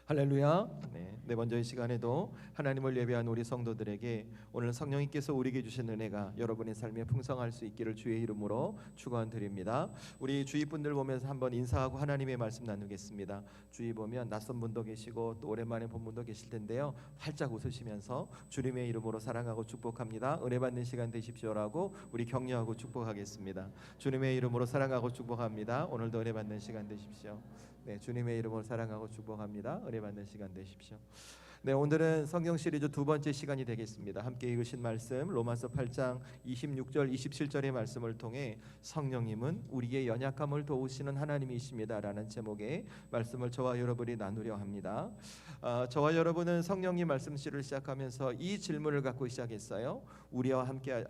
할렐루야. 네, 먼저 이 시간에도 하나님을 예배한 우리 성도들에게 오늘 성령님께서 우리에게 주신 은혜가 여러분의 삶에 풍성할 수 있기를 주의 이름으로 축원드립니다. 우리 주위 분들 보면서 한번 인사하고 하나님의 말씀 나누겠습니다. 주위 보면 낯선 분도 계시고 또 오랜만에 본 분도 계실 텐데요. 활짝 웃으시면서 주님의 이름으로 사랑하고 축복합니다. 은혜 받는 시간 되십시오라고 우리 격려하고 축복하겠습니다. 주님의 이름으로 사랑하고 축복합니다. 오늘도 은혜 받는 시간 되십시오. 네, 주님의 이름으로 사랑하고 축복합니다. 은혜 받는 시간 되십시오. 네, 오늘은 성경 시리즈 두 번째 시간이 되겠습니다. 함께 읽으신 말씀 로마서 8장 26절 27절의 말씀을 통해 성령님은 우리의 연약함을 도우시는 하나님이십니다라는 제목의 말씀을 저와 여러분이 나누려 합니다. 저와 여러분은 성령님 말씀실을 시작하면서 이 질문을 갖고 시작했어요. 우리와 함께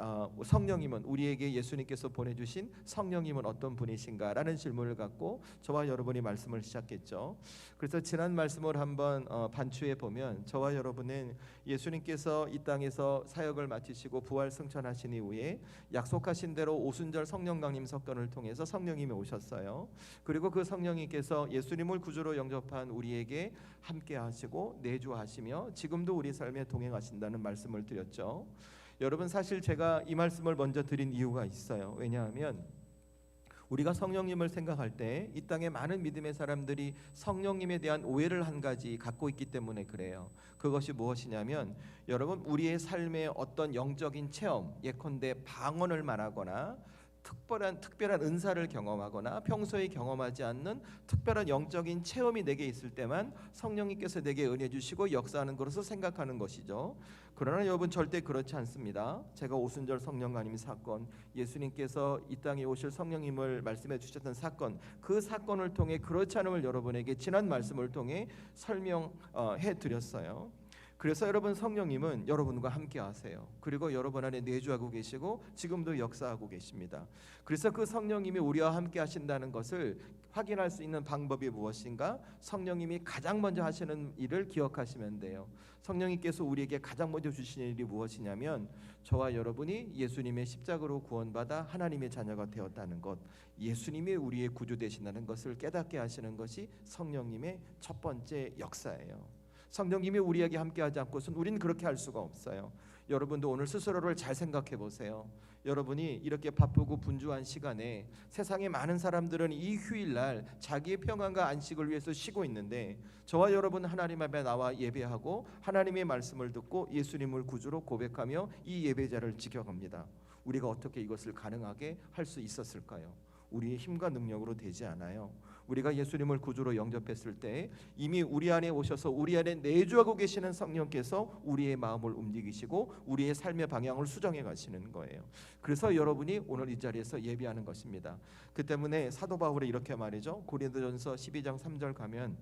성령님은 우리에게 예수님께서 보내주신 성령님은 어떤 분이신가라는 질문을 갖고 저와 여러분이 말씀을 시작했죠. 그래서 지난 말씀을 한번 반추해 보면 저와 여러분은 예수님께서 이 땅에서 사역을 마치시고 부활 승천하신 이후에 약속하신 대로 오순절 성령 강림 사건을 통해서 성령님이 오셨어요. 그리고 그 성령님께서 예수님을 구주로 영접한 우리에게 함께 하시고 내주하시며 지금도 우리 삶에 동행하신다는 말씀을 드렸죠. 여러분, 사실 제가 이 말씀을 먼저 드린 이유가 있어요. 왜냐하면 우리가 성령님을 생각할 때 이 땅에 많은 믿음의 사람들이 성령님에 대한 오해를 한 가지 갖고 있기 때문에 그래요. 그것이 무엇이냐면 여러분, 우리의 삶의 어떤 영적인 체험, 예컨대 방언을 말하거나 특별한 은사를 경험하거나 평소에 경험하지 않는 특별한 영적인 체험이 내게 있을 때만 성령님께서 내게 은혜 주시고 역사하는 것으로 생각하는 것이죠. 그러나 여러분, 절대 그렇지 않습니다. 제가 오순절 성령 강림 사건, 예수님께서 이 땅에 오실 성령님을 말씀해 주셨던 사건, 그 사건을 통해 그렇지 않음을 여러분에게 지난 말씀을 통해 설명해 드렸어요. 그래서 여러분, 성령님은 여러분과 함께 하세요. 그리고 여러분 안에 내주하고 계시고 지금도 역사하고 계십니다. 그래서 그 성령님이 우리와 함께 하신다는 것을 확인할 수 있는 방법이 무엇인가? 성령님이 가장 먼저 하시는 일을 기억하시면 돼요. 성령님께서 우리에게 가장 먼저 주시는 일이 무엇이냐면 저와 여러분이 예수님의 십자가로 구원받아 하나님의 자녀가 되었다는 것, 예수님이 우리의 구주 되신다는 것을 깨닫게 하시는 것이 성령님의 첫 번째 역사예요. 성령님이 우리에게 함께하지 않고서는 우리는 그렇게 할 수가 없어요. 여러분도 오늘 스스로를 잘 생각해 보세요. 여러분이 이렇게 바쁘고 분주한 시간에 세상의 많은 사람들은 이 휴일날 자기의 평안과 안식을 위해서 쉬고 있는데 저와 여러분 하나님 앞에 나와 예배하고 하나님의 말씀을 듣고 예수님을 구주로 고백하며 이 예배자를 지켜갑니다. 우리가 어떻게 이것을 가능하게 할 수 있었을까요? 우리의 힘과 능력으로 되지 않아요. 우리가 예수님을 구주로 영접했을 때 이미 우리 안에 오셔서 우리 안에 내주하고 계시는 성령께서 우리의 마음을 움직이시고 우리의 삶의 방향을 수정해 가시는 거예요. 그래서 여러분이 오늘 이 자리에서 예배하는 것입니다. 그 때문에 사도 바울이 이렇게 말이죠. 고린도전서 12장 3절 가면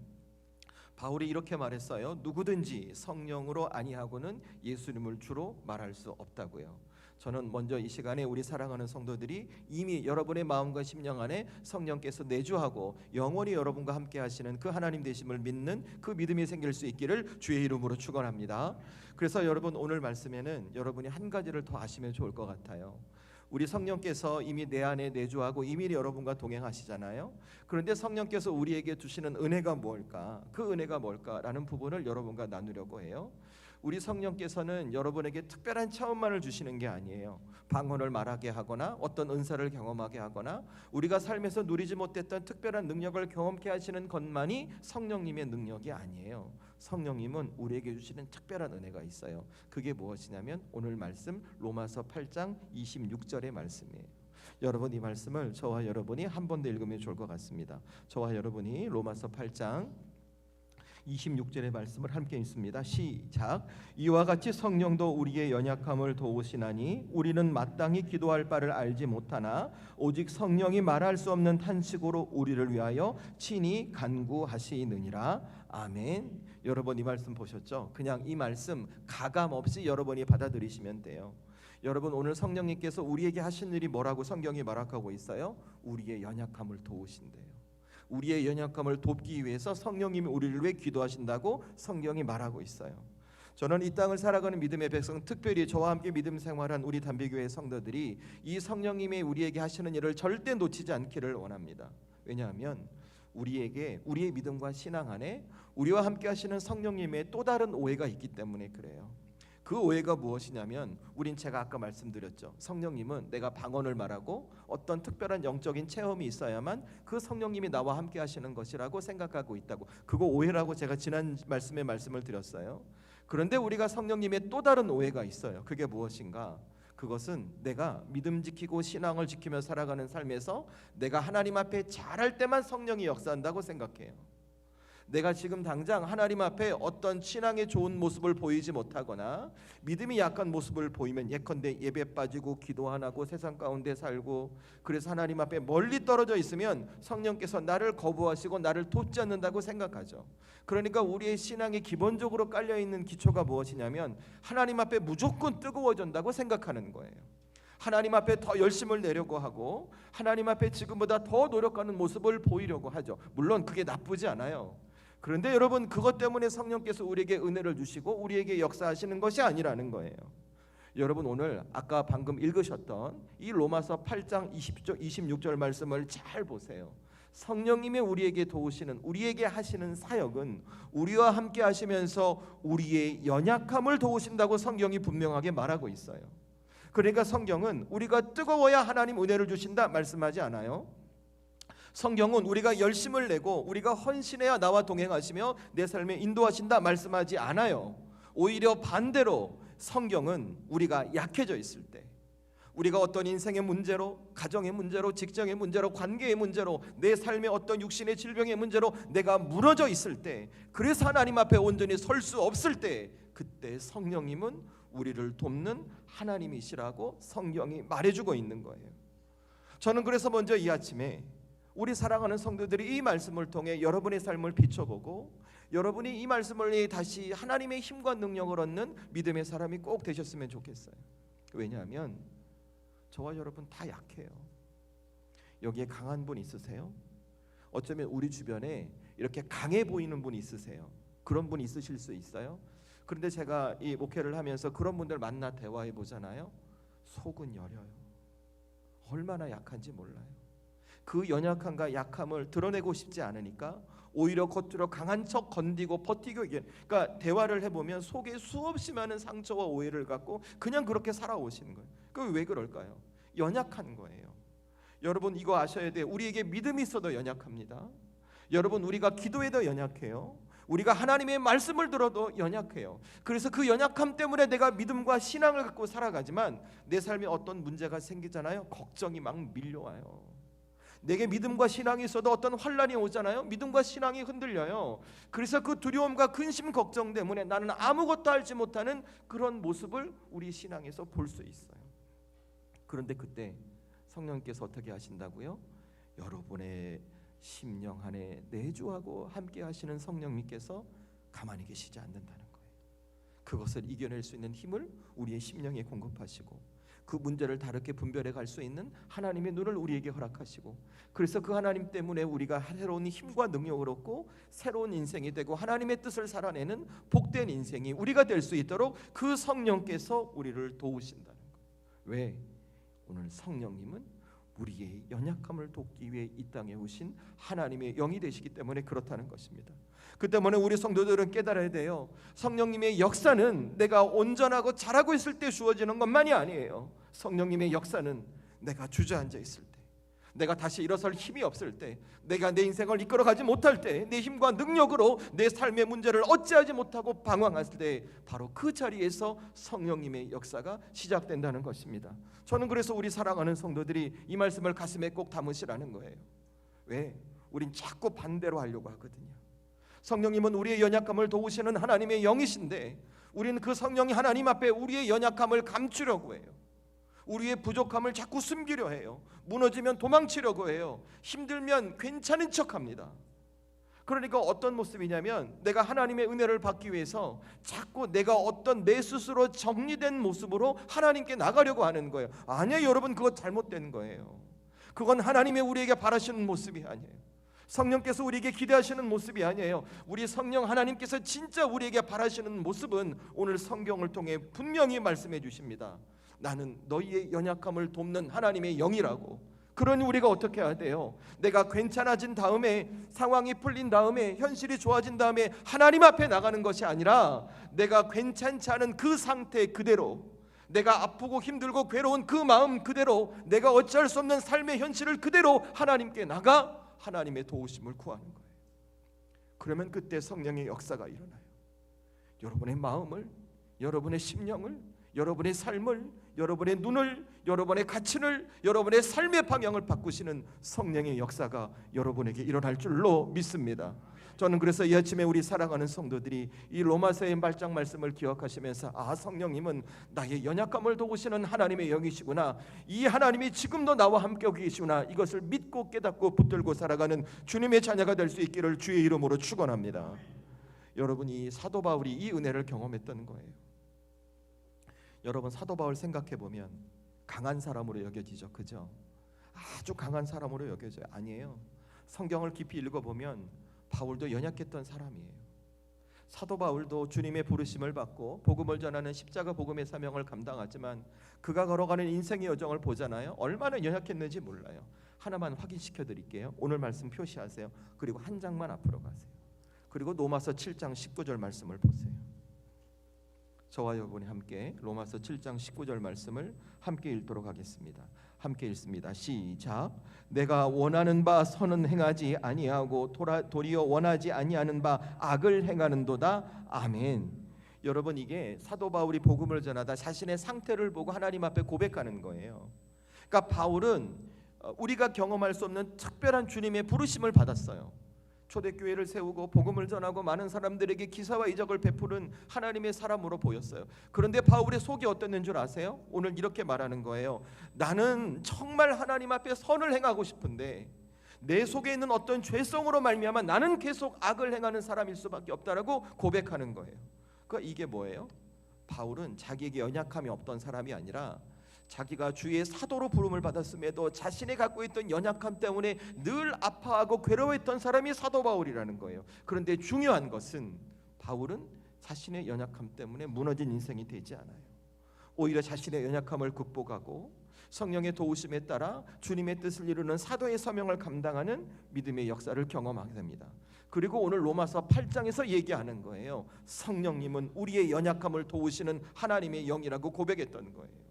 바울이 이렇게 말했어요. 누구든지 성령으로 아니하고는 예수님을 주로 말할 수 없다고요. 저는 먼저 이 시간에 우리 사랑하는 성도들이 이미 여러분의 마음과 심령 안에 성령께서 내주하고 영원히 여러분과 함께 하시는 그 하나님 되심을 믿는 그 믿음이 생길 수 있기를 주의 이름으로 축원합니다. 그래서 여러분, 오늘 말씀에는 여러분이 한 가지를 더 아시면 좋을 것 같아요. 우리 성령께서 이미 내 안에 내주하고 이미 여러분과 동행하시잖아요. 그런데 성령께서 우리에게 주시는 은혜가 뭘까? 그 은혜가 뭘까라는 부분을 여러분과 나누려고 해요. 우리 성령께서는 여러분에게 특별한 체험만을 주시는 게 아니에요. 방언을 말하게 하거나 어떤 은사를 경험하게 하거나 우리가 삶에서 누리지 못했던 특별한 능력을 경험케 하시는 것만이 성령님의 능력이 아니에요. 성령님은 우리에게 주시는 특별한 은혜가 있어요. 그게 무엇이냐면 오늘 말씀 로마서 8장 26절의 말씀이에요. 여러분, 이 말씀을 저와 여러분이 한 번 더 읽으면 좋을 것 같습니다. 저와 여러분이 로마서 8장 26절의 말씀을 함께 읽습니다. 시작. 이와 같이 성령도 우리의 연약함을 도우시나니 우리는 마땅히 기도할 바를 알지 못하나 오직 성령이 말할 수 없는 탄식으로 우리를 위하여 친히 간구하시느니라. 아멘. 여러분, 이 말씀 보셨죠? 그냥 이 말씀 가감 없이 여러분이 받아들이시면 돼요. 여러분, 오늘 성령님께서 우리에게 하신 일이 뭐라고 성경이 말하고 있어요? 우리의 연약함을 도우신대요. 우리의 연약함을 돕기 위해서 성령님이 우리를 위해 기도하신다고 성경이 말하고 있어요. 저는 이 땅을 살아가는 믿음의 백성, 특별히 저와 함께 믿음 생활한 우리 담비교회 성도들이 이 성령님이 우리에게 하시는 일을 절대 놓치지 않기를 원합니다. 왜냐하면 우리의 믿음과 신앙 안에 우리와 함께 하시는 성령님의 또 다른 오해가 있기 때문에 그래요. 그 오해가 무엇이냐면 우린 제가 아까 말씀드렸죠. 성령님은 내가 방언을 말하고 어떤 특별한 영적인 체험이 있어야만 그 성령님이 나와 함께 하시는 것이라고 생각하고 있다고. 그거 오해라고 제가 지난 말씀에 말씀을 드렸어요. 그런데 우리가 성령님의 또 다른 오해가 있어요. 그게 무엇인가? 그것은 내가 믿음 지키고 신앙을 지키며 살아가는 삶에서 내가 하나님 앞에 잘할 때만 성령이 역사한다고 생각해요. 내가 지금 당장 하나님 앞에 어떤 신앙의 좋은 모습을 보이지 못하거나 믿음이 약한 모습을 보이면, 예컨대 예배 빠지고 기도 안 하고 세상 가운데 살고, 그래서 하나님 앞에 멀리 떨어져 있으면 성령께서 나를 거부하시고 나를 돕지 않는다고 생각하죠. 그러니까 우리의 신앙이 기본적으로 깔려있는 기초가 무엇이냐면 하나님 앞에 무조건 뜨거워진다고 생각하는 거예요. 하나님 앞에 더 열심을 내려고 하고 하나님 앞에 지금보다 더 노력하는 모습을 보이려고 하죠. 물론 그게 나쁘지 않아요. 그런데 여러분, 그것 때문에 성령께서 우리에게 은혜를 주시고 우리에게 역사하시는 것이 아니라는 거예요. 여러분, 오늘 아까 방금 읽으셨던 이 로마서 8장 26절 말씀을 잘 보세요. 성령님이 우리에게 도우시는, 우리에게 하시는 사역은 우리와 함께 하시면서 우리의 연약함을 도우신다고 성경이 분명하게 말하고 있어요. 그러니까 성경은 우리가 뜨거워야 하나님 은혜를 주신다 말씀하지 않아요. 성경은 우리가 열심을 내고 우리가 헌신해야 나와 동행하시며 내 삶에 인도하신다 말씀하지 않아요. 오히려 반대로 성경은 우리가 약해져 있을 때, 우리가 어떤 인생의 문제로, 가정의 문제로, 직장의 문제로, 관계의 문제로, 내 삶의 어떤 육신의 질병의 문제로 내가 무너져 있을 때, 그래서 하나님 앞에 온전히 설 수 없을 때, 그때 성령님은 우리를 돕는 하나님이시라고 성경이 말해주고 있는 거예요. 저는 그래서 먼저 이 아침에 우리 사랑하는 성도들이 이 말씀을 통해 여러분의 삶을 비춰보고 여러분이 이 말씀을 다시 하나님의 힘과 능력을 얻는 믿음의 사람이 꼭 되셨으면 좋겠어요. 왜냐하면 저와 여러분 다 약해요. 여기에 강한 분 있으세요? 어쩌면 우리 주변에 이렇게 강해 보이는 분 있으세요? 그런 분 있으실 수 있어요? 그런데 제가 이 목회를 하면서 그런 분들 만나 대화해 보잖아요. 속은 여려요. 얼마나 약한지 몰라요. 그 연약함과 약함을 드러내고 싶지 않으니까 오히려 겉으로 강한 척 건디고 버티고, 그러니까 대화를 해보면 속에 수없이 많은 상처와 오해를 갖고 그냥 그렇게 살아오시는 거예요. 그 왜 그럴까요? 연약한 거예요. 여러분, 이거 아셔야 돼요. 우리에게 믿음이 있어도 연약합니다. 여러분, 우리가 기도해도 연약해요. 우리가 하나님의 말씀을 들어도 연약해요. 그래서 그 연약함 때문에 내가 믿음과 신앙을 갖고 살아가지만 내 삶에 어떤 문제가 생기잖아요. 걱정이 막 밀려와요. 내게 믿음과 신앙이 있어도 어떤 환난이 오잖아요. 믿음과 신앙이 흔들려요. 그래서 그 두려움과 근심, 걱정 때문에 나는 아무것도 알지 못하는 그런 모습을 우리 신앙에서 볼 수 있어요. 그런데 그때 성령께서 어떻게 하신다고요? 여러분의 심령 안에 내주하고 함께 하시는 성령님께서 가만히 계시지 않는다는 거예요. 그것을 이겨낼 수 있는 힘을 우리의 심령에 공급하시고 그 문제를 다르게 분별해 갈 수 있는 하나님의 눈을 우리에게 허락하시고, 그래서 그 하나님 때문에 우리가 새로운 힘과 능력을 얻고 새로운 인생이 되고 하나님의 뜻을 살아내는 복된 인생이 우리가 될 수 있도록 그 성령께서 우리를 도우신다는 거예요. 왜? 오늘 성령님은 우리의 연약함을 돕기 위해 이 땅에 오신 하나님의 영이 되시기 때문에 그렇다는 것입니다. 그 때문에 우리 성도들은 깨달아야 돼요. 성령님의 역사는 내가 온전하고 잘하고 있을 때 주어지는 것만이 아니에요. 성령님의 역사는 내가 주저앉아 있을 때, 내가 다시 일어설 힘이 없을 때, 내가 내 인생을 이끌어가지 못할 때, 내 힘과 능력으로 내 삶의 문제를 어찌하지 못하고 방황했을 때, 바로 그 자리에서 성령님의 역사가 시작된다는 것입니다. 저는 그래서 우리 사랑하는 성도들이 이 말씀을 가슴에 꼭 담으시라는 거예요. 왜? 우린 자꾸 반대로 하려고 하거든요. 성령님은 우리의 연약함을 도우시는 하나님의 영이신데 우리는 그 성령이 하나님 앞에 우리의 연약함을 감추려고 해요. 우리의 부족함을 자꾸 숨기려 해요. 무너지면 도망치려고 해요. 힘들면 괜찮은 척합니다. 그러니까 어떤 모습이냐면 내가 하나님의 은혜를 받기 위해서 자꾸 내가 어떤 내 스스로 정리된 모습으로 하나님께 나가려고 하는 거예요. 아니에요, 여러분, 그거 잘못된 거예요. 그건 하나님의 우리에게 바라시는 모습이 아니에요. 성령께서 우리에게 기대하시는 모습이 아니에요. 우리 성령 하나님께서 진짜 우리에게 바라시는 모습은 오늘 성경을 통해 분명히 말씀해 주십니다. 나는 너희의 연약함을 돕는 하나님의 영이라고. 그러니 우리가 어떻게 해야 돼요? 내가 괜찮아진 다음에, 상황이 풀린 다음에, 현실이 좋아진 다음에 하나님 앞에 나가는 것이 아니라 내가 괜찮지 않은 그 상태 그대로, 내가 아프고 힘들고 괴로운 그 마음 그대로, 내가 어찌할 수 없는 삶의 현실을 그대로 하나님께 나가 하나님의 도우심을 구하는 거예요. 그러면 그때 성령의 역사가 일어나요. 여러분의 마음을, 여러분의 심령을, 여러분의 삶을, 여러분의 눈을, 여러분의 가치를, 여러분의 삶의 방향을 바꾸시는 성령의 역사가 여러분에게 일어날 줄로 믿습니다. 저는 그래서 이 아침에 우리 사랑하는 성도들이 이 로마서의 말장 말씀을 기억하시면서, 아, 성령님은 나의 연약함을 도우시는 하나님의 영이시구나, 이 하나님이 지금도 나와 함께 계시구나, 이것을 믿고 깨닫고 붙들고 살아가는 주님의 자녀가 될 수 있기를 주의 이름으로 축원합니다. 여러분이 사도 바울이 이 은혜를 경험했던 거예요. 여러분, 사도 바울 생각해 보면 강한 사람으로 여겨지죠, 그죠? 아주 강한 사람으로 여겨져요. 아니에요. 성경을 깊이 읽어보면 바울도 연약했던 사람이에요. 사도 바울도 주님의 부르심을 받고 복음을 전하는 십자가 복음의 사명을 감당하지만 그가 걸어가는 인생의 여정을 보잖아요. 얼마나 연약했는지 몰라요. 하나만 확인시켜 드릴게요. 오늘 말씀 표시하세요. 그리고 한 장만 앞으로 가세요. 그리고 로마서 7장 19절 말씀을 보세요. 저와 여러분이 함께 로마서 7장 19절 말씀을 함께 읽도록 하겠습니다. 함께 읽습니다. 시작. 내가 원하는 바 선은 행하지 아니하고 도리어 원하지 아니하는 바 악을 행하는도다. 아멘. 여러분, 이게 사도 바울이 복음을 전하다 자신의 상태를 보고 하나님 앞에 고백하는 거예요. 그러니까 바울은 우리가 경험할 수 없는 특별한 주님의 부르심을 받았어요. 초대교회를 세우고 복음을 전하고 많은 사람들에게 기사와 이적을 베푸는 하나님의 사람으로 보였어요. 그런데 바울의 속이 어땠는 줄 아세요? 오늘 이렇게 말하는 거예요. 나는 정말 하나님 앞에 선을 행하고 싶은데 내 속에 있는 어떤 죄성으로 말미암아 나는 계속 악을 행하는 사람일 수밖에 없다라고 고백하는 거예요. 그러니까 이게 뭐예요? 바울은 자기에게 연약함이 없던 사람이 아니라 자기가 주의 사도로 부름을 받았음에도 자신이 갖고 있던 연약함 때문에 늘 아파하고 괴로워했던 사람이 사도 바울이라는 거예요. 그런데 중요한 것은 바울은 자신의 연약함 때문에 무너진 인생이 되지 않아요. 오히려 자신의 연약함을 극복하고 성령의 도우심에 따라 주님의 뜻을 이루는 사도의 사명을 감당하는 믿음의 역사를 경험하게 됩니다. 그리고 오늘 로마서 8장에서 얘기하는 거예요. 성령님은 우리의 연약함을 도우시는 하나님의 영이라고 고백했던 거예요.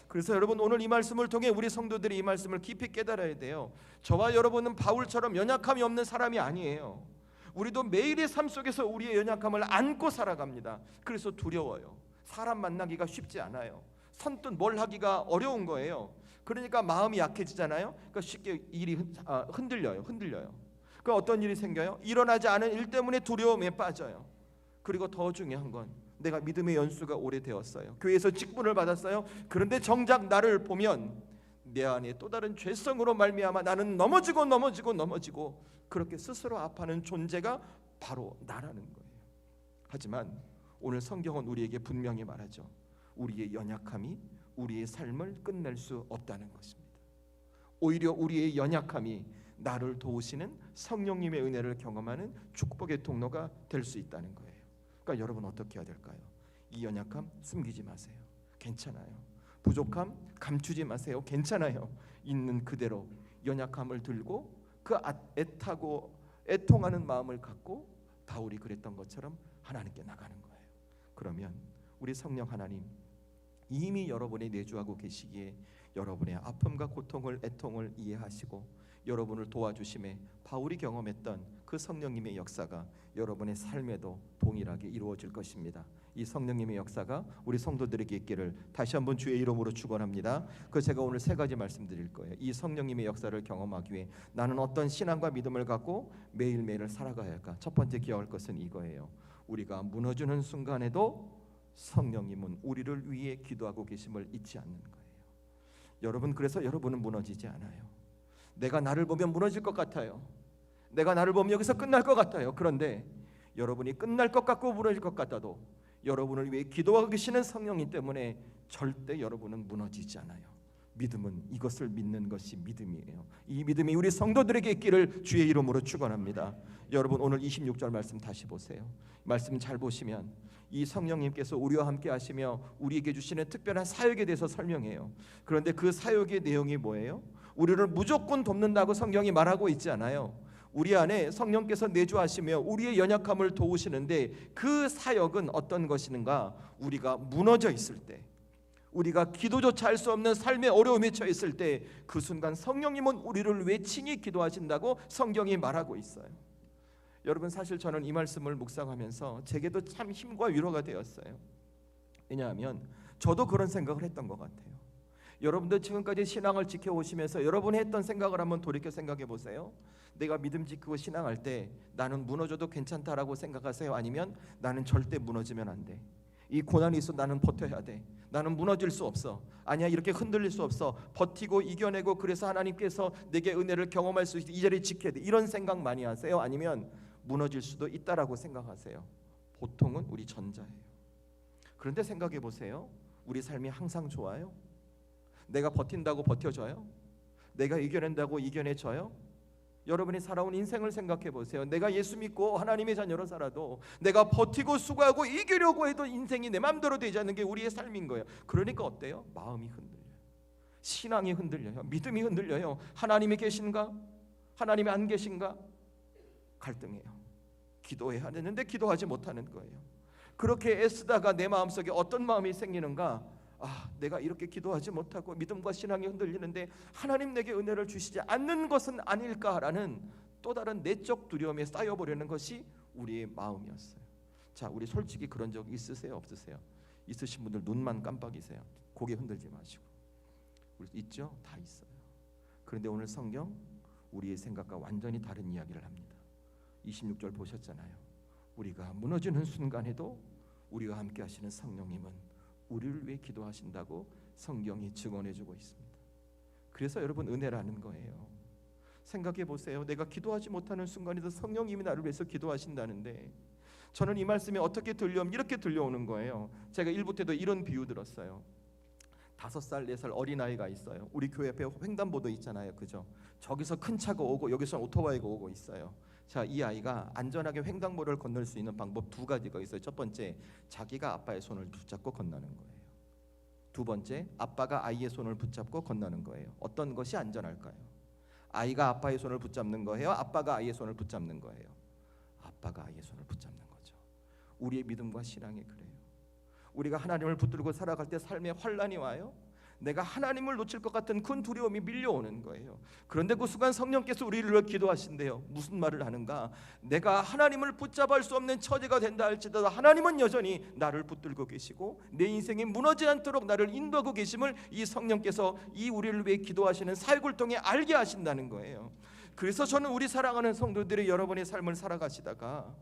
그래서 여러분, 오늘 이 말씀을 통해 우리 성도들이 이 말씀을 깊이 깨달아야 돼요. 저와 여러분은 바울처럼 연약함이 없는 사람이 아니에요. 우리도 매일의 삶 속에서 우리의 연약함을 안고 살아갑니다. 그래서 두려워요. 사람 만나기가 쉽지 않아요. 선뜻 뭘 하기가 어려운 거예요. 그러니까 마음이 약해지잖아요. 그러니까 쉽게 일이 흔들려요. 그 어떤 일이 생겨요? 일어나지 않은 일 때문에 두려움에 빠져요. 그리고 더 중요한 건 내가 믿음의 연수가 오래되었어요. 교회에서 직분을 받았어요. 그런데 정작 나를 보면 내 안에 또 다른 죄성으로 말미암아 나는 넘어지고 그렇게 스스로 아파하는 존재가 바로 나라는 거예요. 하지만 오늘 성경은 우리에게 분명히 말하죠. 우리의 연약함이 우리의 삶을 끝낼 수 없다는 것입니다. 오히려 우리의 연약함이 나를 도우시는 성령님의 은혜를 경험하는 축복의 통로가 될 수 있다는 거예요. 그러니까 여러분, 어떻게 해야 될까요? 이 연약함 숨기지 마세요. 괜찮아요. 부족함 감추지 마세요. 괜찮아요. 있는 그대로 연약함을 들고 그 애타고 애통하는 마음을 갖고 바울이 그랬던 것처럼 하나님께 나가는 거예요. 그러면 우리 성령 하나님 이미 여러분이 내주하고 계시기에 여러분의 아픔과 고통을, 애통을 이해하시고 여러분을 도와주심에 바울이 경험했던 그 성령님의 역사가 여러분의 삶에도 동일하게 이루어질 것입니다. 이 성령님의 역사가 우리 성도들에게 있기를 다시 한번 주의 이름으로 축원합니다. 그 제가 오늘 세 가지 말씀드릴 거예요. 이 성령님의 역사를 경험하기 위해 나는 어떤 신앙과 믿음을 갖고 매일매일을 살아가야 할까? 첫 번째 기억할 것은 이거예요. 우리가 무너지는 순간에도 성령님은 우리를 위해 기도하고 계심을 잊지 않는 거예요. 여러분, 그래서 여러분은 무너지지 않아요. 내가 나를 보면 무너질 것 같아요. 내가 나를 보면 여기서 끝날 것 같아요. 그런데 여러분이 끝날 것 같고 무너질 것 같아도 여러분을 위해 기도하고 계시는 성령님 때문에 절대 여러분은 무너지지 않아요. 믿음은 이것을 믿는 것이 믿음이에요. 이 믿음이 우리 성도들에게 있기를 주의 이름으로 축원합니다. 여러분, 오늘 26절 말씀 다시 보세요. 말씀 잘 보시면 이 성령님께서 우리와 함께 하시며 우리에게 주시는 특별한 사역에 대해서 설명해요. 그런데 그 사역의 내용이 뭐예요? 우리를 무조건 돕는다고 성경이 말하고 있지 않아요. 우리 안에 성령께서 내주하시며 우리의 연약함을 도우시는데 그 사역은 어떤 것인가? 우리가 무너져 있을 때, 우리가 기도조차 할 수 없는 삶의 어려움에 처해 있을 때 그 순간 성령님은 우리를 위해 친히 기도하신다고 성경이 말하고 있어요. 여러분, 사실 저는 이 말씀을 묵상하면서 제게도 참 힘과 위로가 되었어요. 왜냐하면 저도 그런 생각을 했던 것 같아요. 여러분들 지금까지 신앙을 지켜오시면서 여러분이 했던 생각을 한번 돌이켜 생각해 보세요. 내가 믿음 지키고 신앙할 때 나는 무너져도 괜찮다라고 생각하세요? 아니면 나는 절대 무너지면 안 돼, 이 고난이 있어 나는 버텨야 돼, 나는 무너질 수 없어, 아니야 이렇게 흔들릴 수 없어, 버티고 이겨내고 그래서 하나님께서 내게 은혜를 경험할 수 있어, 이 자리에 지켜야 돼, 이런 생각 많이 하세요? 아니면 무너질 수도 있다라고 생각하세요? 보통은 우리 전자예요. 그런데 생각해 보세요. 우리 삶이 항상 좋아요? 내가 버틴다고 버텨져요? 내가 이겨낸다고 이겨내져요? 여러분이 살아온 인생을 생각해 보세요. 내가 예수 믿고 하나님의 자녀로 살아도 내가 버티고 수고하고 이기려고 해도 인생이 내 마음대로 되지 않는 게 우리의 삶인 거예요. 그러니까 어때요? 마음이 흔들려요. 신앙이 흔들려요. 믿음이 흔들려요. 하나님이 계신가? 하나님이 안 계신가? 갈등해요. 기도해야 되는데 기도하지 못하는 거예요. 그렇게 애쓰다가 내 마음속에 어떤 마음이 생기는가? 내가 이렇게 기도하지 못하고 믿음과 신앙이 흔들리는데 하나님 내게 은혜를 주시지 않는 것은 아닐까라는 또 다른 내적 두려움에 쌓여버리는 것이 우리의 마음이었어요. 자, 우리 솔직히 그런 적 있으세요? 없으세요? 있으신 분들 눈만 깜빡이세요. 고개 흔들지 마시고. 우리 있죠? 다 있어요. 그런데 오늘 성경 우리의 생각과 완전히 다른 이야기를 합니다. 26절 보셨잖아요. 우리가 무너지는 순간에도 우리와 함께 하시는 성령님은 우리를 위해 기도하신다고 성경이 증언해주고 있습니다. 그래서 여러분, 은혜라는 거예요. 생각해 보세요. 내가 기도하지 못하는 순간에도 성령님이 나를 위해서 기도하신다는데, 저는 이 말씀이 어떻게 들려오면 이렇게 들려오는 거예요. 제가 일부 때도 이런 비유 들었어요. 5살, 4살 어린아이가 있어요. 우리 교회 앞에 횡단보도 있잖아요, 그죠? 저기서 큰 차가 오고 여기서 오토바이가 오고 있어요. 자, 이 아이가 안전하게 횡단보도를 건널 수 있는 방법 2가지가 있어요. 첫 번째, 자기가 아빠의 손을 붙잡고 건너는 거예요. 두 번째, 아빠가 아이의 손을 붙잡고 건너는 거예요. 어떤 것이 안전할까요? 아이가 아빠의 손을 붙잡는 거예요? 아빠가 아이의 손을 붙잡는 거예요? 아빠가 아이의 손을 붙잡는 거죠. 우리의 믿음과 신앙이 그래요. 우리가 하나님을 붙들고 살아갈 때 삶에 환란이 와요. 내가 하나님을 놓칠 것 같은 큰 두려움이 밀려오는 거예요. 그런데 그 순간 성령께서 우리를 위해 기도하신대요. 무슨 말을 하는가? 내가 하나님을 붙잡을 수 없는 처지가 된다 할지라도 하나님은 여전히 나를 붙들고 계시고 내 인생이 무너지지 않도록 나를 인도하고 계심을 이 성령께서 이 우리를 위해 기도하시는 사역을 통해 알게 하신다는 거예요. 그래서 저는 우리 사랑하는 성도들이 여러분의 삶을 살아가시다가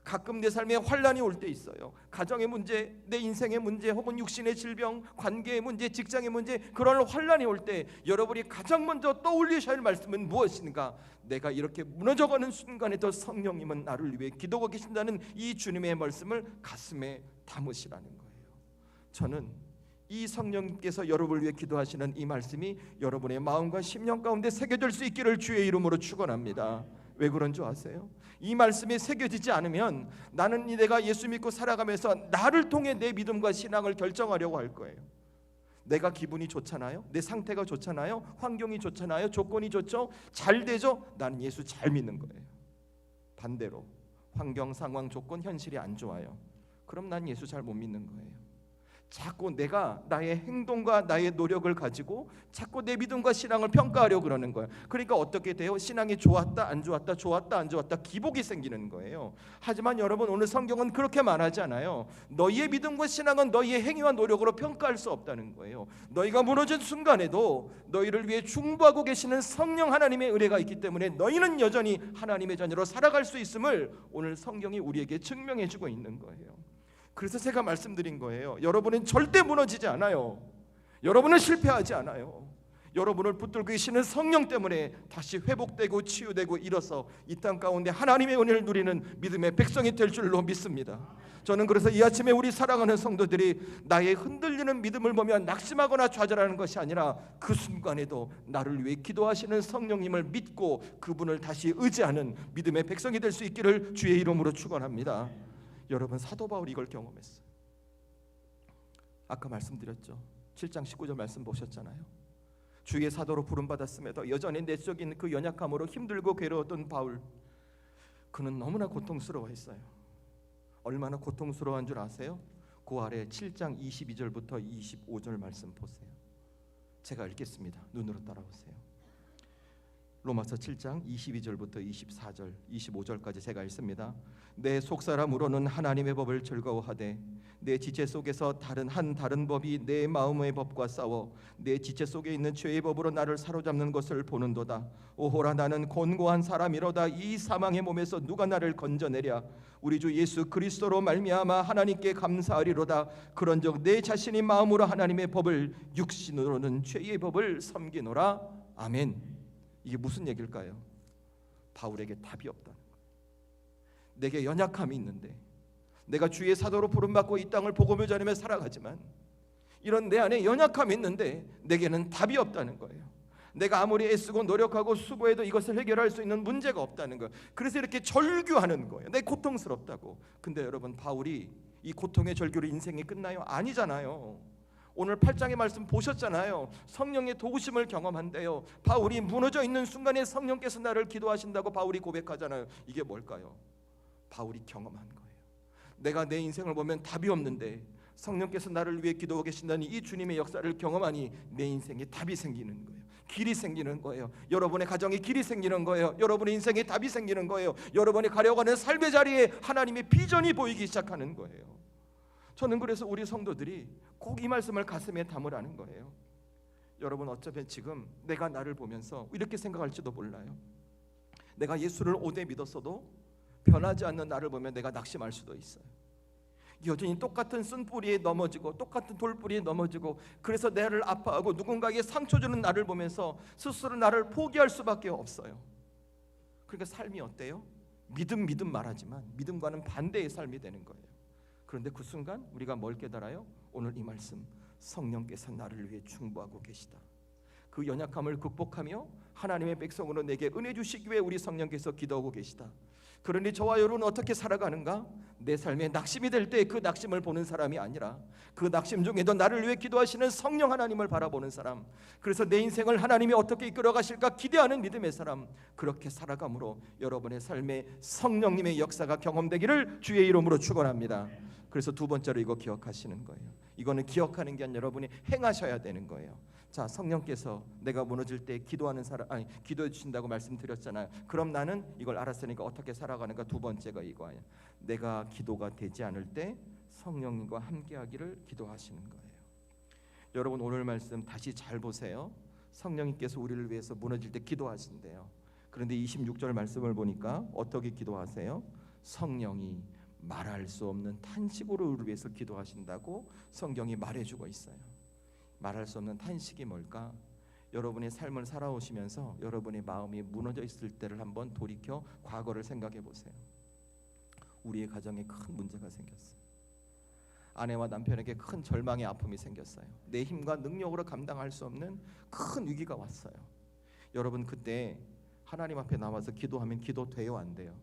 가끔 내 삶에 환란이 올 때 있어요. 가정의 문제, 내 인생의 문제, 혹은 육신의 질병, 관계의 문제, 직장의 문제, 그런 환란이 올 때 여러분이 가장 먼저 떠올리셔야 할 말씀은 무엇인가? 내가 이렇게 무너져가는 순간에도 성령님은 나를 위해 기도하고 계신다는 이 주님의 말씀을 가슴에 담으시라는 거예요. 저는 이 성령님께서 여러분을 위해 기도하시는 이 말씀이 여러분의 마음과 심령 가운데 새겨질 수 있기를 주의 이름으로 축원합니다. 왜 그런 줄 아세요? 이 말씀이 새겨지지 않으면 나는 내가 예수 믿고 살아가면서 나를 통해 내 믿음과 신앙을 결정하려고 할 거예요. 내가 기분이 좋잖아요. 내 상태가 좋잖아요. 환경이 좋잖아요. 조건이 좋죠. 잘 되죠. 나는 예수 잘 믿는 거예요. 반대로 환경, 상황, 조건, 현실이 안 좋아요. 그럼 난 예수 잘 못 믿는 거예요. 자꾸 내가 나의 행동과 나의 노력을 가지고 자꾸 내 믿음과 신앙을 평가하려고 그러는 거예요. 그러니까 어떻게 돼요? 신앙이 좋았다 안 좋았다, 좋았다 안 좋았다, 기복이 생기는 거예요. 하지만 여러분, 오늘 성경은 그렇게 말하지 않아요. 너희의 믿음과 신앙은 너희의 행위와 노력으로 평가할 수 없다는 거예요. 너희가 무너진 순간에도 너희를 위해 중보하고 계시는 성령 하나님의 은혜가 있기 때문에 너희는 여전히 하나님의 자녀로 살아갈 수 있음을 오늘 성경이 우리에게 증명해 주고 있는 거예요. 그래서 제가 말씀드린 거예요. 여러분은 절대 무너지지 않아요. 여러분은 실패하지 않아요. 여러분을 붙들고 계시는 성령 때문에 다시 회복되고 치유되고 일어서 이 땅 가운데 하나님의 은혜를 누리는 믿음의 백성이 될 줄로 믿습니다. 저는 그래서 이 아침에 우리 사랑하는 성도들이 나의 흔들리는 믿음을 보며 낙심하거나 좌절하는 것이 아니라 그 순간에도 나를 위해 기도하시는 성령님을 믿고 그분을 다시 의지하는 믿음의 백성이 될 수 있기를 주의 이름으로 축원합니다. 여러분, 사도 바울이 이걸 경험했어요. 아까 말씀드렸죠. 7장 19절 말씀 보셨잖아요. 주의 사도로 부름받았음에도 여전히 내 속에 있는 그 연약함으로 힘들고 괴로웠던 바울, 그는 너무나 고통스러워했어요. 얼마나 고통스러워한 줄 아세요? 그 아래 7장 22절부터 25절 말씀 보세요. 제가 읽겠습니다. 눈으로 따라오세요. 로마서 7장 22절부터 24절 25절까지 제가 읽습니다. 내 속사람으로는 하나님의 법을 즐거워하되 내 지체 속에서 다른 법이 내 마음의 법과 싸워 내 지체 속에 있는 죄의 법으로 나를 사로잡는 것을 보는도다. 오호라, 나는 곤고한 사람이로다. 이 사망의 몸에서 누가 나를 건져내랴. 우리 주 예수 그리스도로 말미암아 하나님께 감사하리로다. 그런즉 내 자신이 마음으로 하나님의 법을, 육신으로는 죄의 법을 섬기노라. 아멘. 이게 무슨 얘기일까요? 바울에게 답이 없다는 거예요. 내게 연약함이 있는데, 내가 주의 사도로 부름받고 이 땅을 복음을 전하며 살아가지만 이런 내 안에 연약함이 있는데 내게는 답이 없다는 거예요. 내가 아무리 애쓰고 노력하고 수고해도 이것을 해결할 수 있는 문제가 없다는 거예요. 그래서 이렇게 절규하는 거예요. 내 고통스럽다고. 근데 여러분, 바울이 이 고통의 절규로 인생이 끝나요? 아니잖아요. 오늘 8장의 말씀 보셨잖아요. 성령의 도우심을 경험한대요. 바울이 무너져 있는 순간에 성령께서 나를 기도하신다고 바울이 고백하잖아요. 이게 뭘까요? 바울이 경험한 거예요. 내가 내 인생을 보면 답이 없는데 성령께서 나를 위해 기도하고 계신다니 이 주님의 역사를 경험하니 내 인생에 답이 생기는 거예요. 길이 생기는 거예요. 여러분의 가정에 길이 생기는 거예요. 여러분의 인생에 답이 생기는 거예요. 여러분이 가려고 하는 삶의 자리에 하나님의 비전이 보이기 시작하는 거예요. 저는 그래서 우리 성도들이 꼭 이 말씀을 가슴에 담으라는 거예요. 여러분, 어쩌면 지금 내가 나를 보면서 이렇게 생각할지도 몰라요. 내가 예수를 오대 믿었어도 변하지 않는 나를 보면 내가 낙심할 수도 있어요. 여전히 똑같은 쓴뿌리에 넘어지고 똑같은 돌뿌리에 넘어지고, 그래서 나를 아파하고 누군가에게 상처 주는 나를 보면서 스스로 나를 포기할 수밖에 없어요. 그러니까 삶이 어때요? 믿음 말하지만 믿음과는 반대의 삶이 되는 거예요. 그런데 그 순간 우리가 뭘 깨달아요? 오늘 이 말씀, 성령께서 나를 위해 충고하고 계시다. 그 연약함을 극복하며 하나님의 백성으로 내게 은혜 주시기 위해 우리 성령께서 기도하고 계시다. 그러니 저와 여러분은 어떻게 살아가는가? 내 삶에 낙심이 될 때 그 낙심을 보는 사람이 아니라 그 낙심 중에도 나를 위해 기도하시는 성령 하나님을 바라보는 사람, 그래서 내 인생을 하나님이 어떻게 이끌어 가실까 기대하는 믿음의 사람, 그렇게 살아감으로 여러분의 삶에 성령님의 역사가 경험되기를 주의 이름으로 축원합니다. 그래서 두 번째로 이거 기억하시는 거예요. 이거는 기억하는 게 아니라 여러분이 행하셔야 되는 거예요. 자, 성령께서 내가 무너질 때 기도하는 사람, 기도해 주신다고 말씀드렸잖아요. 그럼 나는 이걸 알았으니까 어떻게 살아가는가? 두 번째가 이거예요. 내가 기도가 되지 않을 때 성령님과 함께하기를 기도하시는 거예요. 여러분, 오늘 말씀 다시 잘 보세요. 성령님께서 우리를 위해서 무너질 때 기도하신대요. 그런데 26절 말씀을 보니까 어떻게 기도하세요? 성령이 말할 수 없는 탄식으로 우리를 위해서 기도하신다고 성경이 말해주고 있어요. 말할 수 없는 탄식이 뭘까? 여러분의 삶을 살아오시면서 여러분의 마음이 무너져 있을 때를 한번 돌이켜 과거를 생각해 보세요. 우리의 가정에 큰 문제가 생겼어요. 아내와 남편에게 큰 절망의 아픔이 생겼어요. 내 힘과 능력으로 감당할 수 없는 큰 위기가 왔어요. 여러분, 그때 하나님 앞에 나와서 기도하면 기도돼요? 안 돼요?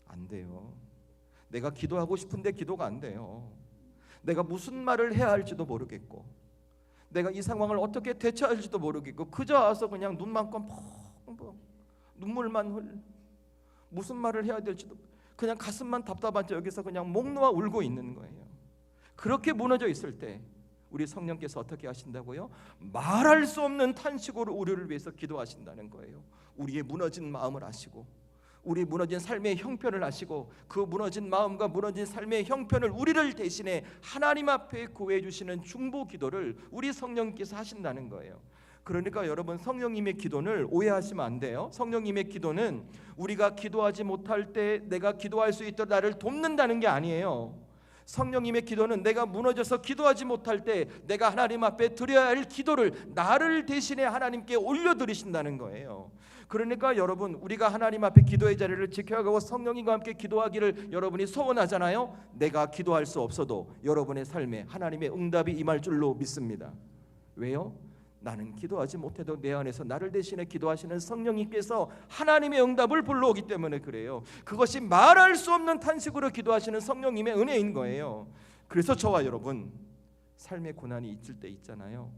안 돼요. 내가 기도하고 싶은데 기도가 안 돼요. 내가 무슨 말을 해야 할지도 모르겠고, 내가 이 상황을 어떻게 대처할지도 모르겠고, 그저 와서 그냥 눈만 펑펑 눈물만 무슨 말을 해야 될지도, 그냥 가슴만 답답한 채 여기서 그냥 목 놓아 울고 있는 거예요. 그렇게 무너져 있을 때 우리 성령께서 어떻게 하신다고요? 말할 수 없는 탄식으로 우리를 위해서 기도하신다는 거예요. 우리의 무너진 마음을 아시고, 우리 무너진 삶의 형편을 아시고, 그 무너진 마음과 무너진 삶의 형편을 우리를 대신해 하나님 앞에 구해 주시는 중보 기도를 우리 성령께서 하신다는 거예요. 그러니까 여러분, 성령님의 기도를 오해하시면 안 돼요. 성령님의 기도는 우리가 기도하지 못할 때 내가 기도할 수 있도록 나를 돕는다는 게 아니에요. 성령님의 기도는 내가 무너져서 기도하지 못할 때 내가 하나님 앞에 드려야 할 기도를 나를 대신해 하나님께 올려드리신다는 거예요. 그러니까 여러분, 우리가 하나님 앞에 기도의 자리를 지켜가고 성령님과 함께 기도하기를 여러분이 소원하잖아요. 내가 기도할 수 없어도 여러분의 삶에 하나님의 응답이 임할 줄로 믿습니다. 왜요? 나는 기도하지 못해도 내 안에서 나를 대신해 기도하시는 성령님께서 하나님의 응답을 불러오기 때문에 그래요. 그것이 말할 수 없는 탄식으로 기도하시는 성령님의 은혜인 거예요. 그래서 저와 여러분, 삶의 고난이 있을 때 있잖아요.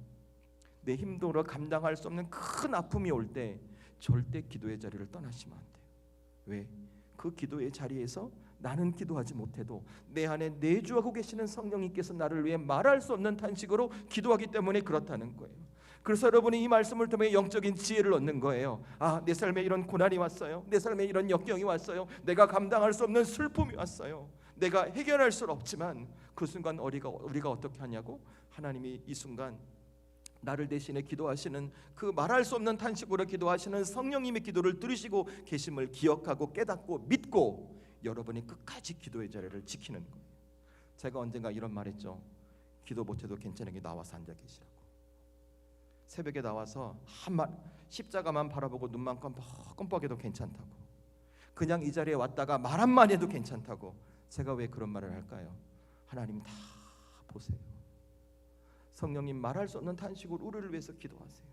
내 힘으로 감당할 수 없는 큰 아픔이 올 때 절대 기도의 자리를 떠나시면 안 돼요. 왜? 그 기도의 자리에서 나는 기도하지 못해도 내 안에 내주하고 계시는 성령님께서 나를 위해 말할 수 없는 탄식으로 기도하기 때문에 그렇다는 거예요. 그래서 여러분이 이 말씀을 통해 영적인 지혜를 얻는 거예요. 아, 내 삶에 이런 고난이 왔어요. 내 삶에 이런 역경이 왔어요. 내가 감당할 수 없는 슬픔이 왔어요. 내가 해결할 수 없지만 그 순간 우리가 어떻게 하냐고, 하나님이 이 순간 나를 대신해 기도하시는, 그 말할 수 없는 탄식으로 기도하시는 성령님의 기도를 들으시고 계심을 기억하고 깨닫고 믿고 여러분이 끝까지 기도의 자리를 지키는 거예요. 제가 언젠가 이런 말 했죠. 기도 못해도 괜찮으니 나와서 앉아 계시라고. 새벽에 나와서 십자가만 바라보고 눈만 껌뻑해도 괜찮다고, 그냥 이 자리에 왔다가 말 한마디 해도 괜찮다고. 제가 왜 그런 말을 할까요? 하나님 다 보세요. 성령님 말할 수 없는 탄식으로 우리를 위해서 기도하세요.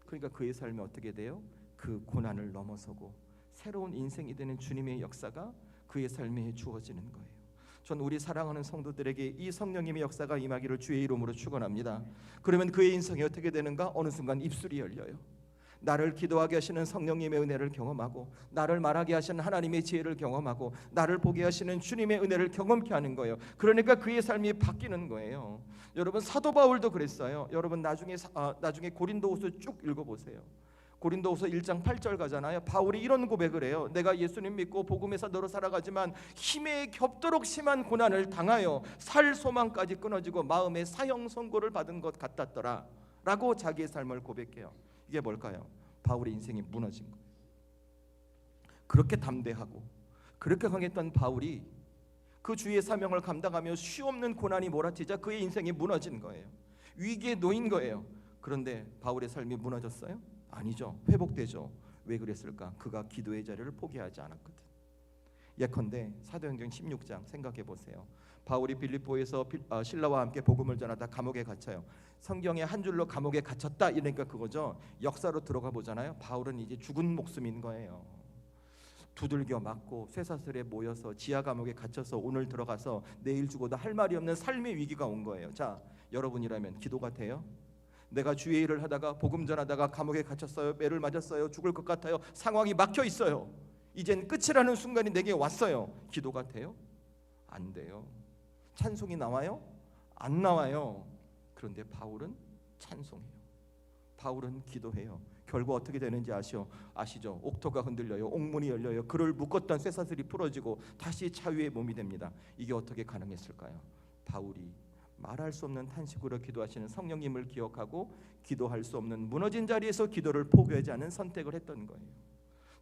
그러니까 그의 삶이 어떻게 돼요? 그 고난을 넘어서고 새로운 인생이 되는 주님의 역사가 그의 삶에 주어지는 거예요. 전 우리 사랑하는 성도들에게 이 성령님의 역사가 임하기를 주의 이름으로 축원합니다. 그러면 그의 인생이 어떻게 되는가? 어느 순간 입술이 열려요. 나를 기도하게 하시는 성령님의 은혜를 경험하고, 나를 말하게 하시는 하나님의 지혜를 경험하고, 나를 보게 하시는 주님의 은혜를 경험케 하는 거예요. 그러니까 그의 삶이 바뀌는 거예요. 여러분, 사도 바울도 그랬어요. 여러분 나중에 고린도후서 쭉 읽어보세요. 고린도후서 1장 8절 가잖아요. 바울이 이런 고백을 해요. 내가 예수님 믿고 복음의 사도로 살아가지만 힘에 겹도록 심한 고난을 당하여 살 소망까지 끊어지고 마음에 사형 선고를 받은 것 같았더라 라고 자기의 삶을 고백해요. 이게 뭘까요? 바울의 인생이 무너진 거예요. 그렇게 담대하고 그렇게 강했던 바울이 그 주의 사명을 감당하며 수없는 고난이 몰아치자 그의 인생이 무너진 거예요. 위기에 놓인 거예요. 그런데 바울의 삶이 무너졌어요? 아니죠. 회복되죠. 왜 그랬을까? 그가 기도의 자리를 포기하지 않았거든. 예컨대 사도행전 16장 생각해 보세요. 바울이 빌립보에서 신라와 함께 복음을 전하다 감옥에 갇혀요. 성경에 한 줄로 감옥에 갇혔다 이러니까 그거죠. 역사로 들어가 보잖아요. 바울은 이제 죽은 목숨인 거예요. 두들겨 맞고 쇠사슬에 모여서 지하 감옥에 갇혀서 오늘 들어가서 내일 죽어도 할 말이 없는 삶의 위기가 온 거예요. 자, 여러분이라면 기도가 돼요? 내가 주의 일을 하다가 복음 전하다가 감옥에 갇혔어요. 매를 맞았어요. 죽을 것 같아요. 상황이 막혀 있어요. 이젠 끝이라는 순간이 내게 왔어요. 기도가 돼요? 안 돼요. 찬송이 나와요? 안 나와요. 그런데 바울은 찬송해요. 바울은 기도해요. 결국 어떻게 되는지 아시죠? 옥토가 흔들려요. 옥문이 열려요. 그를 묶었던 쇠사슬이 풀어지고 다시 자유의 몸이 됩니다. 이게 어떻게 가능했을까요? 바울이 말할 수 없는 탄식으로 기도하시는 성령님을 기억하고 기도할 수 없는 무너진 자리에서 기도를 포기하지 않은 선택을 했던 거예요.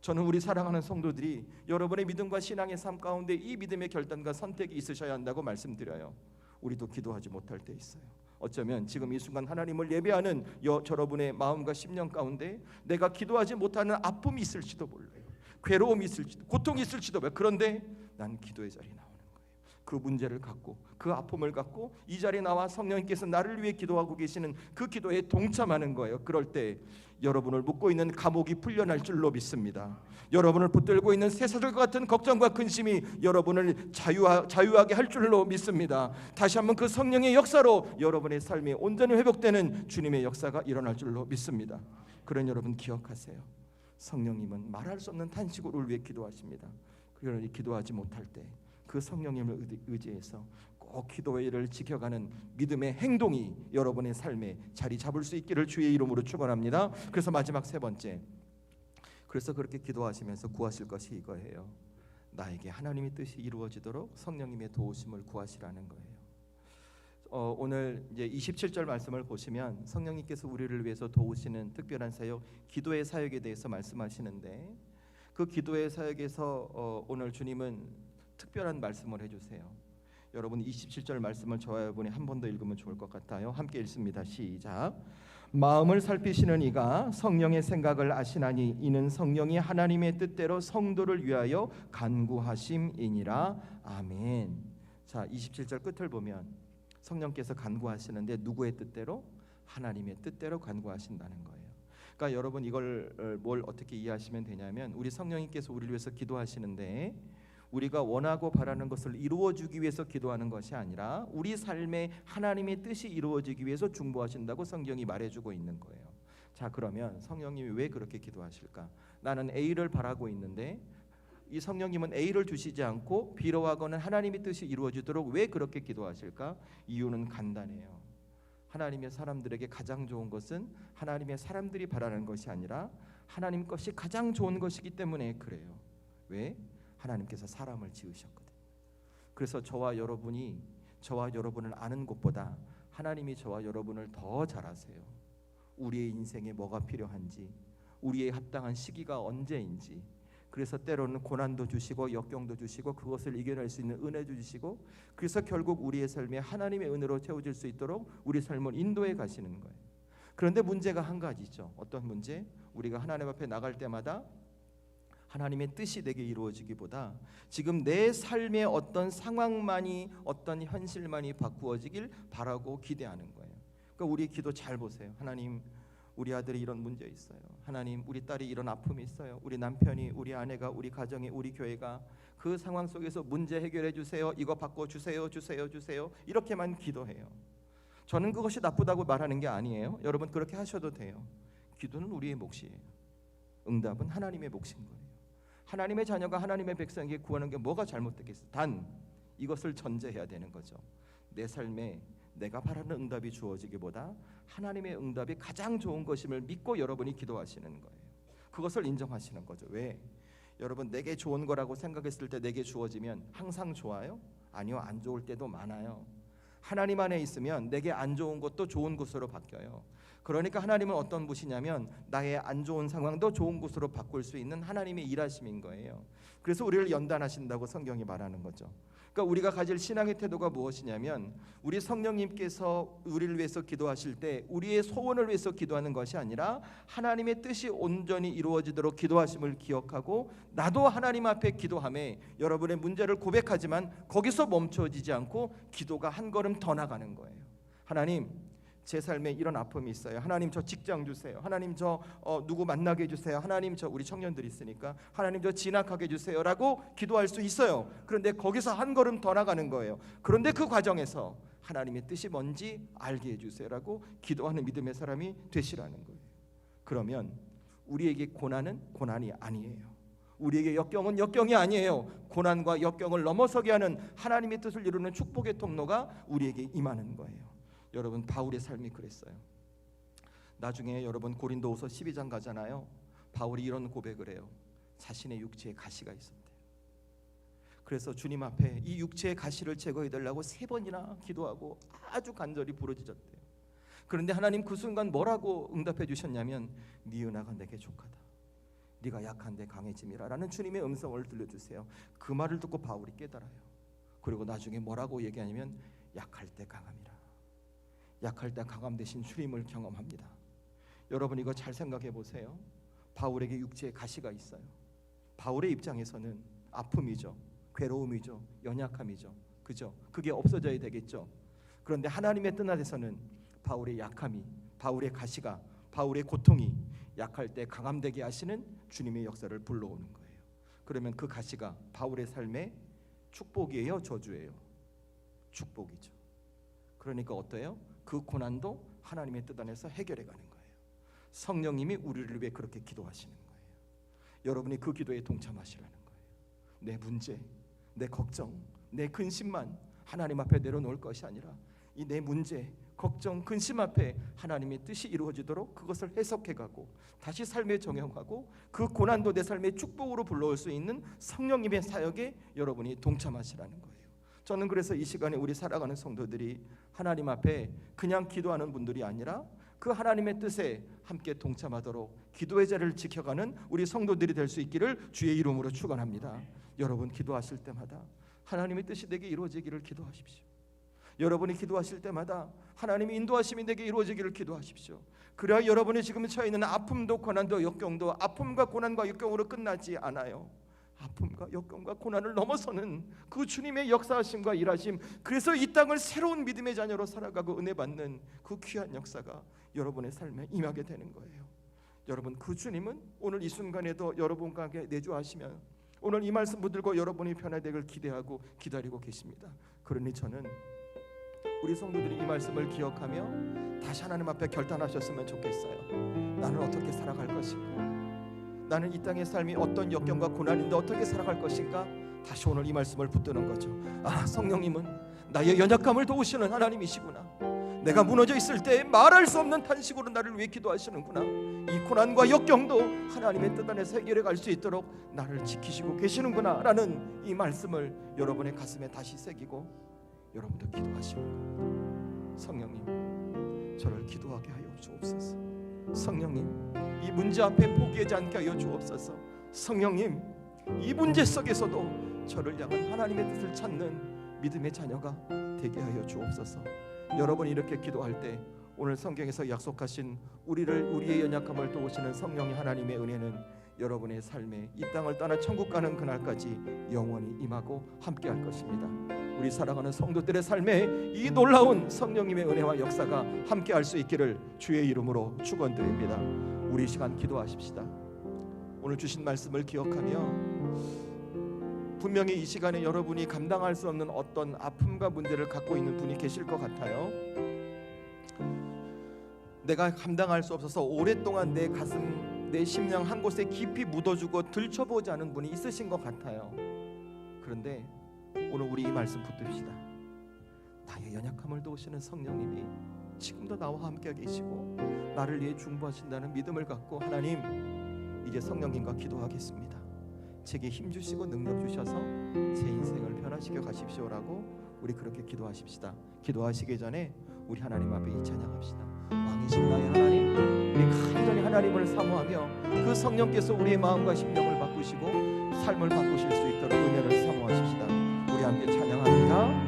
저는 우리 사랑하는 성도들이 여러분의 믿음과 신앙의 삶 가운데 이 믿음의 결단과 선택이 있으셔야 한다고 말씀드려요. 우리도 기도하지 못할 때 있어요. 어쩌면 지금 이 순간 하나님을 예배하는 여러분의 마음과 심령 가운데 내가 기도하지 못하는 아픔이 있을지도 몰라요. 괴로움이 있을지도, 고통이 있을지도 몰라요. 그런데 난 기도의 자리에 나오는 거예요. 그 문제를 갖고, 그 아픔을 갖고 이 자리에 나와 성령님께서 나를 위해 기도하고 계시는 그 기도에 동참하는 거예요. 그럴 때 여러분을 묶고 있는 감옥이 풀려날 줄로 믿습니다. 여러분을 붙들고 있는 쇠사슬과 같은 걱정과 근심이 여러분을 자유하게 할 줄로 믿습니다. 다시 한번 그 성령의 역사로 여러분의 삶이 온전히 회복되는 주님의 역사가 일어날 줄로 믿습니다. 그런 여러분 기억하세요. 성령님은 말할 수 없는 탄식으로 우리를 위해 기도하십니다. 그러니 기도하지 못할 때 그 성령님을 의지해서 꼭 기도의 일을 지켜가는 믿음의 행동이 여러분의 삶에 자리 잡을 수 있기를 주의 이름으로 축원합니다. 그래서 마지막 세 번째, 그래서 그렇게 기도하시면서 구하실 것이 이거예요. 나에게 하나님의 뜻이 이루어지도록 성령님의 도우심을 구하시라는 거예요. 오늘 이제 27절 말씀을 보시면 성령님께서 우리를 위해서 도우시는 특별한 사역, 기도의 사역에 대해서 말씀하시는데 그 기도의 사역에서 오늘 주님은 특별한 말씀을 해주세요. 여러분 27절 말씀을 저와 여러분이 한 번 더 읽으면 좋을 것 같아요. 함께 읽습니다. 시작. 마음을 살피시는 이가 성령의 생각을 아시나니 이는 성령이 하나님의 뜻대로 성도를 위하여 간구하심이니라. 아멘. 자, 27절 끝을 보면 성령께서 간구하시는데 누구의 뜻대로? 하나님의 뜻대로 간구하신다는 거예요. 그러니까 여러분 이걸 뭘 어떻게 이해하시면 되냐면 우리 성령님께서 우리를 위해서 기도하시는데 우리가 원하고 바라는 것을 이루어주기 위해서 기도하는 것이 아니라 우리 삶에 하나님의 뜻이 이루어지기 위해서 중보하신다고 성경이 말해주고 있는 거예요. 자, 그러면 성령님이 왜 그렇게 기도하실까? 나는 A를 바라고 있는데 이 성령님은 A를 주시지 않고 B로 하고는 하나님의 뜻이 이루어지도록 왜 그렇게 기도하실까? 이유는 간단해요. 하나님의 사람들에게 가장 좋은 것은 하나님의 사람들이 바라는 것이 아니라 하나님 것이 가장 좋은 것이기 때문에 그래요. 왜? 하나님께서 사람을 지으셨거든요. 그래서 저와 여러분을 아는 것보다 하나님이 저와 여러분을 더 잘 아세요. 우리의 인생에 뭐가 필요한지, 우리의 합당한 시기가 언제인지. 그래서 때로는 고난도 주시고 역경도 주시고 그것을 이겨낼 수 있는 은혜도 주시고, 그래서 결국 우리의 삶에 하나님의 은혜로 채워질 수 있도록 우리 삶을 인도해 가시는 거예요. 그런데 문제가 한 가지죠. 어떤 문제? 우리가 하나님 앞에 나갈 때마다 하나님의 뜻이 내게 이루어지기보다 지금 내 삶의 어떤 상황만이, 어떤 현실만이 바꾸어지길 바라고 기대하는 거예요. 그러니까 우리 기도 잘 보세요. 하나님, 우리 아들이 이런 문제 있어요. 하나님, 우리 딸이 이런 아픔이 있어요. 우리 남편이, 우리 아내가, 우리 가정이, 우리 교회가 그 상황 속에서 문제 해결해 주세요. 이거 바꿔 주세요. 주세요. 이렇게만 기도해요. 저는 그것이 나쁘다고 말하는 게 아니에요. 여러분 그렇게 하셔도 돼요. 기도는 우리의 몫이에요. 응답은 하나님의 몫인 거예요. 하나님의 자녀가 하나님의 백성에게 구하는 게 뭐가 잘못됐겠어요? 단 이것을 전제해야 되는 거죠. 내 삶에 내가 바라는 응답이 주어지기보다 하나님의 응답이 가장 좋은 것임을 믿고 여러분이 기도하시는 거예요. 그것을 인정하시는 거죠. 왜? 여러분, 내게 좋은 거라고 생각했을 때 내게 주어지면 항상 좋아요? 아니요, 안 좋을 때도 많아요. 하나님 안에 있으면 내게 안 좋은 것도 좋은 것으로 바뀌어요. 그러니까 하나님은 어떤 분이냐면 나의 안 좋은 상황도 좋은 것으로 바꿀 수 있는 하나님의 일하심인 거예요. 그래서 우리를 연단하신다고 성경이 말하는 거죠. 그러니까 우리가 가질 신앙의 태도가 무엇이냐면, 우리 성령님께서 우리를 위해서 기도하실 때 우리의 소원을 위해서 기도하는 것이 아니라 하나님의 뜻이 온전히 이루어지도록 기도하심을 기억하고, 나도 하나님 앞에 기도함에 여러분의 문제를 고백하지만 거기서 멈춰지지 않고 기도가 한 걸음 더 나가는 거예요. 하나님, 제 삶에 이런 아픔이 있어요. 하나님, 저 직장 주세요. 하나님, 저 누구 만나게 해주세요. 하나님, 저 우리 청년들이 있으니까 하나님, 저 진학하게 해주세요 라고 기도할 수 있어요. 그런데 거기서 한 걸음 더 나가는 거예요. 그런데 그 과정에서 하나님의 뜻이 뭔지 알게 해주세요 라고 기도하는 믿음의 사람이 되시라는 거예요. 그러면 우리에게 고난은 고난이 아니에요. 우리에게 역경은 역경이 아니에요. 고난과 역경을 넘어서게 하는 하나님의 뜻을 이루는 축복의 통로가 우리에게 임하는 거예요. 여러분, 바울의 삶이 그랬어요. 나중에 여러분 고린도후서 12장 가잖아요. 바울이 이런 고백을 해요. 자신의 육체에 가시가 있었대요. 그래서 주님 앞에 이 육체의 가시를 제거해 달라고 3번이나 기도하고 아주 간절히 부르짖었대요. 그런데 하나님 그 순간 뭐라고 응답해 주셨냐면, 네 은혜가 내게 족하다. 네가 약한데 강해짐이라 라는 주님의 음성을 들려주세요. 그 말을 듣고 바울이 깨달아요. 그리고 나중에 뭐라고 얘기하냐면, 약할 때 강함이라. 약할 때 강함 되신 주님을 경험합니다. 여러분, 이거 잘 생각해 보세요. 바울에게 육체에 가시가 있어요. 바울의 입장에서는 아픔이죠, 괴로움이죠, 연약함이죠, 그죠? 그게 없어져야 되겠죠. 그런데 하나님의 뜻 안에서는 바울의 약함이, 바울의 가시가, 바울의 고통이 약할 때 강함 되게 하시는 주님의 역사를 불러오는 거예요. 그러면 그 가시가 바울의 삶의 축복이에요, 저주예요? 축복이죠. 그러니까 어때요? 그 고난도 하나님의 뜻 안에서 해결해 가는 거예요. 성령님이 우리를 위해 그렇게 기도하시는 거예요. 여러분이 그 기도에 동참하시라는 거예요. 내 문제, 내 걱정, 내 근심만 하나님 앞에 내려놓을 것이 아니라 이 내 문제, 걱정, 근심 앞에 하나님의 뜻이 이루어지도록 그것을 해석해가고 다시 삶에 적용하고 그 고난도 내 삶의 축복으로 불러올 수 있는 성령님의 사역에 여러분이 동참하시라는 거예요. 저는 그래서 이 시간에 우리 살아가는 성도들이 하나님 앞에 그냥 기도하는 분들이 아니라 그 하나님의 뜻에 함께 동참하도록 기도의 자리를 지켜가는 우리 성도들이 될 수 있기를 주의 이름으로 축원합니다. 여러분, 기도하실 때마다 하나님의 뜻이 내게 이루어지기를 기도하십시오. 여러분이 기도하실 때마다 하나님의 인도하심이 내게 이루어지기를 기도하십시오. 그래야 여러분이 지금 처해 있는 아픔도 고난도 역경도 아픔과 고난과 역경으로 끝나지 않아요. 아픔과 역경과 고난을 넘어서는 그 주님의 역사하심과 일하심, 그래서 이 땅을 새로운 믿음의 자녀로 살아가고 은혜 받는 그 귀한 역사가 여러분의 삶에 임하게 되는 거예요. 여러분, 그 주님은 오늘 이 순간에도 여러분과 함께 내주하시면 오늘 이 말씀 붙들고 여러분이 변화되길 기대하고 기다리고 계십니다. 그러니 저는 우리 성도들이 이 말씀을 기억하며 다시 하나님 앞에 결단하셨으면 좋겠어요. 나는 어떻게 살아갈 것인가? 나는 이 땅의 삶이 어떤 역경과 고난인데 어떻게 살아갈 것인가? 다시 오늘 이 말씀을 붙드는 거죠. 아, 성령님은 나의 연약함을 도우시는 하나님이시구나. 내가 무너져 있을 때 말할 수 없는 탄식으로 나를 위해 기도하시는구나. 이 고난과 역경도 하나님의 뜻 안에서 해결해 갈 수 있도록 나를 지키시고 계시는구나 라는 이 말씀을 여러분의 가슴에 다시 새기고 여러분도 기도하시는 겁니다. 성령님, 저를 기도하게 하여 주옵소서. 성령님, 이 문제 앞에 포기하지 않게 하여 주옵소서. 성령님, 이 문제 속에서도 저를 향한 하나님의 뜻을 찾는 믿음의 자녀가 되게 하여 주옵소서. 여러분이 이렇게 기도할 때 오늘 성경에서 약속하신 우리의 연약함을 도우시는 성령의 하나님의 은혜는 여러분의 삶에 이 땅을 떠나 천국 가는 그날까지 영원히 임하고 함께할 것입니다. 우리 사랑하는 성도들의 삶에 이 놀라운 성령님의 은혜와 역사가 함께할 수 있기를 주의 이름으로 축원드립니다. 우리 시간 기도하십시다. 오늘 주신 말씀을 기억하며 분명히 이 시간에 여러분이 감당할 수 없는 어떤 아픔과 문제를 갖고 있는 분이 계실 것 같아요. 내가 감당할 수 없어서 오랫동안 내 가슴, 내 심령 한 곳에 깊이 묻어주고 들춰보지 않은 분이 있으신 것 같아요. 그런데 오늘 우리 이 말씀 붙듭시다. 나의 연약함을 도우시는 성령님이 지금도 나와 함께 계시고 나를 위해 중보하신다는 믿음을 갖고 하나님, 이제 성령님과 기도하겠습니다. 제게 힘 주시고 능력 주셔서 제 인생을 변화시켜 가십시오라고 우리 그렇게 기도하십시다. 기도하시기 전에 우리 하나님 앞에 이 찬양합시다. 왕이신 나의 하나님, 우리 간절히 하나님을 사모하며 그 성령께서 우리의 마음과 심령을 바꾸시고 삶을 바꾸실 수 있도록 은혜를 사모하십시다. 우리 함께 찬양합니다.